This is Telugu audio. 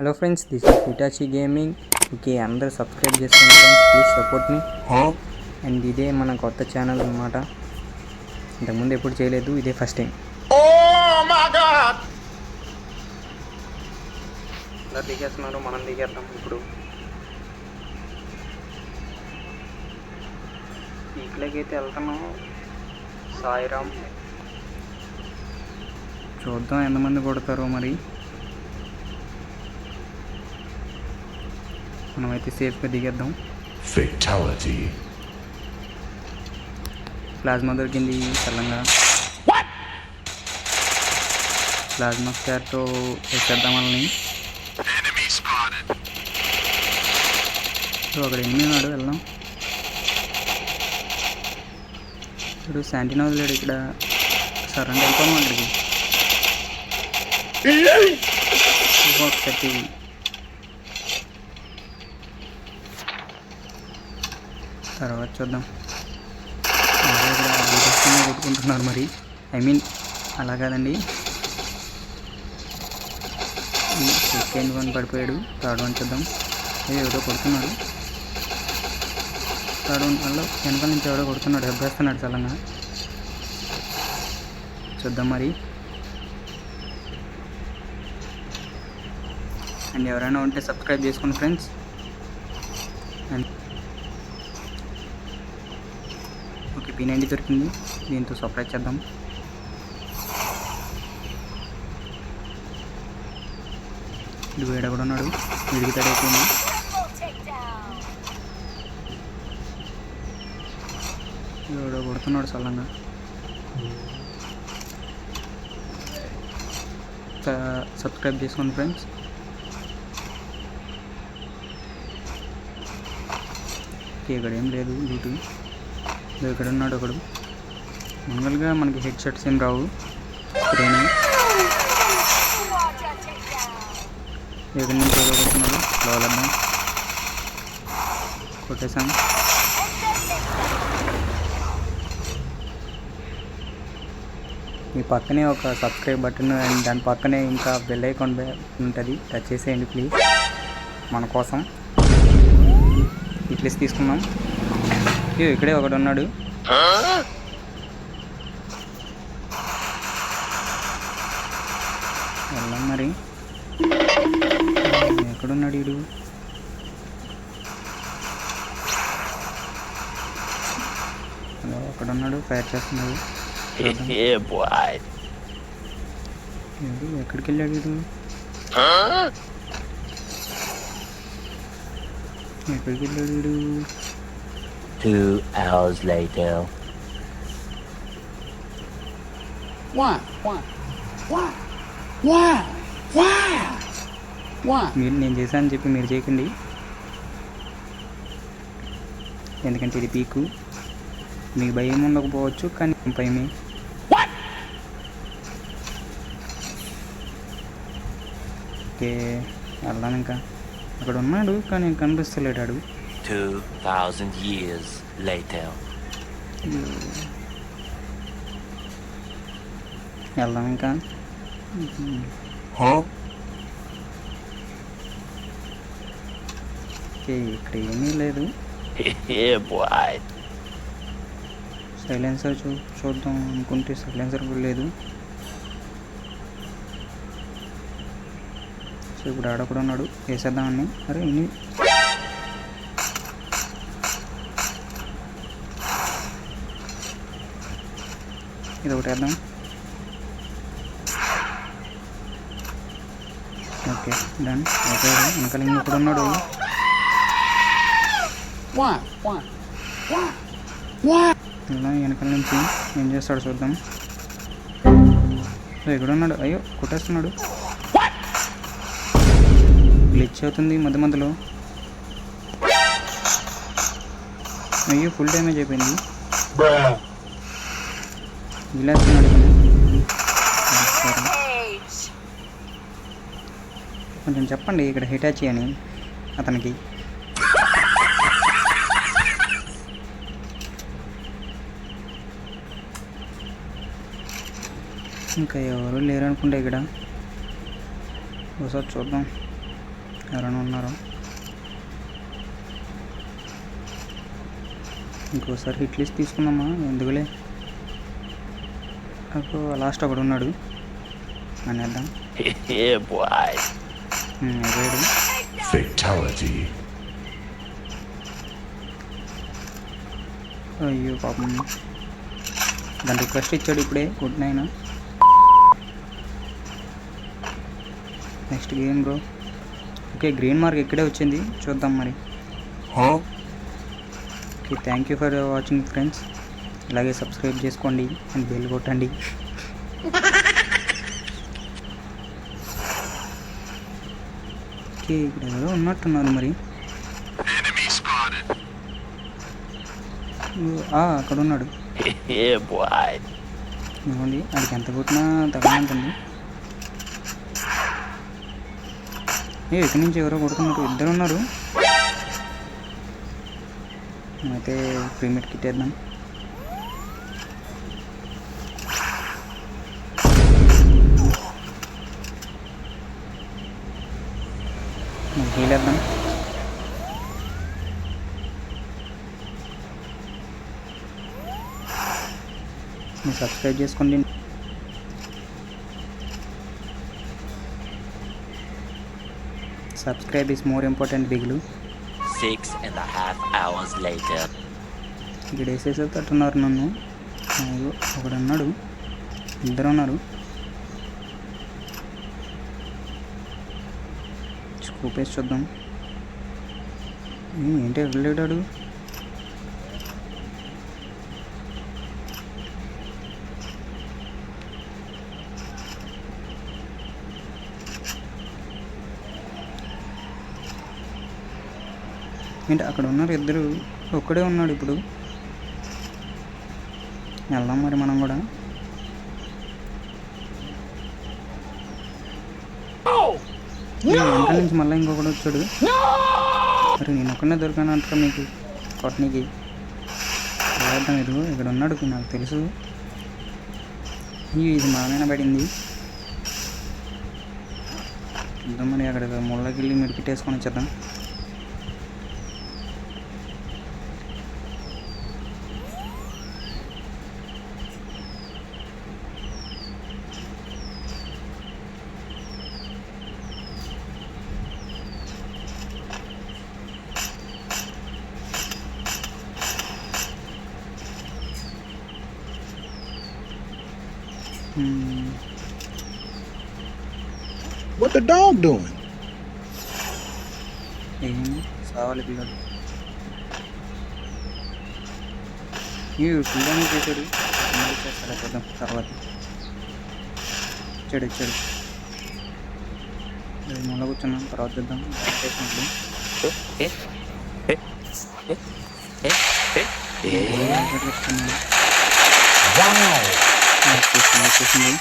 Hello friends, this is Hitachi gaming. Okay, అందరూ సబ్స్క్రైబ్ చేసుకోండి friends, please support me. And ఇదే మన కొత్త ఛానల్ అన్నమాట. ఇంతకుముందు ఎప్పుడు చేయలేదు, ఇదే ఫస్ట్ టైం. అందరు దిగేస్తున్నారు, మనం దిగేద్దాం ఇప్పుడు. పీక్లోకి అయితే వెళ్తున్నాం. సాయిరామ్, చూద్దాం ఎంతమంది కొడతారో మరి. మనమైతే సేఫ్గా దిగేద్దాం. Fatality. ప్లాజ్మా దొరికింది చల్లంగా. ప్లాజ్మా స్టార్తో వేసేద్దాం వాళ్ళని. అక్కడ ఎన్ని ఉన్నాడు, వెళ్దాం. ఇప్పుడు శాంటినా వదిలేడు ఇక్కడ. సరే వెళ్తాము అక్కడికి. ఒకటి తర్వాత చూద్దాం. కొట్టుకుంటున్నారు మరి. అలా కాదండి. సెకండ్ వన్ పడిపోయాడు. థర్డ్ వన్ చూద్దాం. ఎవడో కొడుతున్నాడు. థర్డ్ వన్ వల్ల వెనకాల నుంచి ఎవడో కొడుతున్నాడు, దెబ్బేస్తున్నాడు చల్లంగా. చూద్దాం మరి. అండ్ ఎవరైనా ఉంటే సబ్స్క్రైబ్ చేసుకోండి ఫ్రెండ్స్. అండ్ ఓకే, P90 దొరికింది, దీంతో సర్ప్రైజ్ చేద్దాం. ఇది వేడ కూడా ఉన్నాడు, విడిగి తడైపోయింది. ఎవడో కొడుతున్నాడు చల్లంగా. సబ్స్క్రైబ్ చేసుకోండి ఫ్రెండ్స్. ఇక్కడ ఏం లేదు లూటు. ఇక్కడ ఉన్నాడు ఒకడు. మామూలుగా మనకి హెడ్ షాట్స్ ఏం రావు. ఇక్కడైనా ఎక్కడి నుంచి ఏదో కొడుతున్నాడు. లోలద్దాం, కొట్టేసాం. మీ పక్కనే ఒక సబ్స్క్రైబ్ బటన్ అండ్ దాని పక్కనే ఇంకా బెల్ ఐకాన్ ఉంటుంది, టచ్ చేసేయండి ప్లీజ్. మన కోసం ఇట్లేసి తీసుకున్నాం. ఇక్కడే ఒకడు ఉన్నాడు. వెళ్దాం మరి. ఎక్కడున్నాడు వీడు? అక్కడున్నాడు, ఫైర్ చేస్తున్నాడు. ఎక్కడికి వెళ్ళాడు వీడు? ఎక్కడికి వెళ్ళాడు వీడు? 2 hours later. మీరు నేను చేశానని చెప్పి మీరు చేయకండి, ఎందుకంటే ఇది పీకు. మీకు భయం ఉండకపోవచ్చు, కానీ భయమే. ఓకే, వెళ్దాం. ఇంకా అక్కడ ఉన్నాడు కానీ కనిపిస్తలేడాడు. 2000 years later. వెళ్దాం ఇంకా. ఓకే, ఇక్కడ ఏమీ లేదు. సైలెన్సర్ చూద్దాం అనుకుంటే సైలెన్సర్ కూడా లేదు. సో ఇప్పుడు ఆడ కూడా ఉన్నాడు, వేసేద్దామని. అరే ఇన్ని ఇది ఒకటి వేద్దాం. Okay done. ఓకే, వెనకాల ఇంకొకడు ఉన్నాడు. ఇలా వెనకాల నుంచి ఏం చేస్తాడు చూద్దాం. ఇక్కడ ఉన్నాడు. అయ్యో, కొట్టేస్తున్నాడు. గ్లిచ్ అవుతుంది మధ్య మధ్యలో. అయ్యో, ఫుల్ డ్యామేజ్ అయిపోయింది. గిలేస్తున్నాడు. కొంచెం చెప్పండి ఇక్కడ హిటాచి అని అతనికి. ఇంకా ఎవరు లేరు అనుకుంటా ఇక్కడ. ఒకసారి చూద్దాం. ఎవరైనా ఉన్నారు? ఇంకోసారి హిట్ లిస్ట్ తీసుకుందామా, ఎందుకులే. అప్పుడు లాస్ట్ ఒకడు ఉన్నాడు, అనేద్దాం. Yeah, boy. వేడు. Fatality. అయ్యో పాపం, దాని రిక్వెస్ట్ ఇచ్చాడు ఇప్పుడే. Good nine. Next game bro. Okay, green mark ఇక్కడే వచ్చింది, చూద్దాం మరి. Okay, thank you for watching friends. ఇలాగే సబ్స్క్రైబ్ చేసుకోండి అండ్ బెల్ కొట్టండి. ఓకే, ఇక్కడ ఎవరో ఉన్నట్టున్నారు మరి. అక్కడ ఉన్నాడు. Yeah, boy. ఇవ్వండి, అడికి ఎంత కొట్టినా తగ్గనంటుంది. ఇక్కడి నుంచి ఎవరో కొడుతున్నారు, ఇద్దరు ఉన్నారు. అయితే ప్రీమియర్ కిట్ వేద్దాం. హీల్ వేద్దాం. మీరు సబ్స్క్రైబ్ చేసుకోండి. సబ్స్క్రైబ్ ఈస్ మోర్ ఇంపార్టెంట్ బిగులు. 6.5 hours later. ఇక్కడ వేసేసే తట్టున్నారు నన్ను. ఒకడు అన్నాడు, ఇద్దరు ఉన్నారు. స్కూప్ వేసి చూద్దాం. ఏంటి వెళ్ళాడు? ఏంటి అక్కడ ఉన్నారు ఇద్దరు, ఒక్కడే ఉన్నాడు. ఇప్పుడు వెళ్దాం మరి మనం కూడా. వెనక నుంచి మళ్ళీ ఇంకొకటి వచ్చాడు. మరి నేను ఒక్కనే దొరికాను అంటారా మీకు కొట్టనికి? వేద్దాం. ఇది ఇక్కడ ఉన్నాడు, నాకు తెలుసు. ఇది మామైన పడింది. చూద్దాం మరి, అక్కడ ముళ్ళకి వెళ్ళి మెడికిట్ వేసుకొని వచ్చేద్దాం. What the dog doing? ఏం సావాలి పిల్లలు. పిల్లని చేశాడు, చేస్తాడా చూద్దాం తర్వాత. చెడు మళ్ళీ కూర్చున్నాం, తర్వాత చూద్దాం చేసినప్పుడు. Wow. వచ్చేసింది.